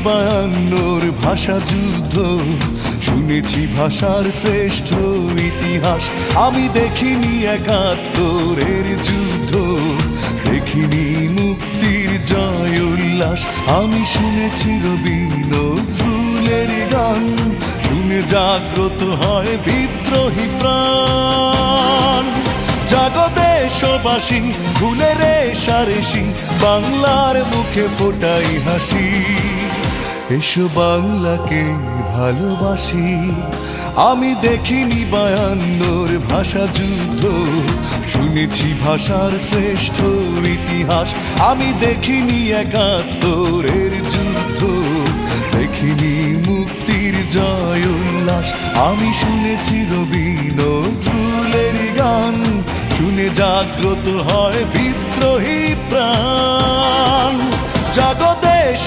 বায়ান্নর ভাষা যুদ্ধ, শুনেছি ভাষার শ্রেষ্ঠ ইতিহাস। আমি দেখিনি একাত্তরের যুদ্ধ, দেখিনি মুক্তির জয় উল্লাস। আমি শুনেছি রবি নজরুলের গান, শুনে জাগ্রত হয় বিদ্রোহী প্রাণ। জাগো দেশবাসী, ভুলে রেশারেশি, বাংলার মুখে ফোটাই হাসি। এসো বাংলাকে ভালোবাসি। আমি দেখিনি বায়ান্নর ভাষা যুদ্ধ, শুনেছি ভাষার শ্রেষ্ঠ ইতিহাস। আমি দেখিনি একাত্তরের যুদ্ধ, দেখিনি মুক্তির জয় উল্লাস। আমি শুনেছি রবি নজরুলের গান, শুনে জাগ্রত হয় বিদ্রোহী প্রাণ। জাগো দেশ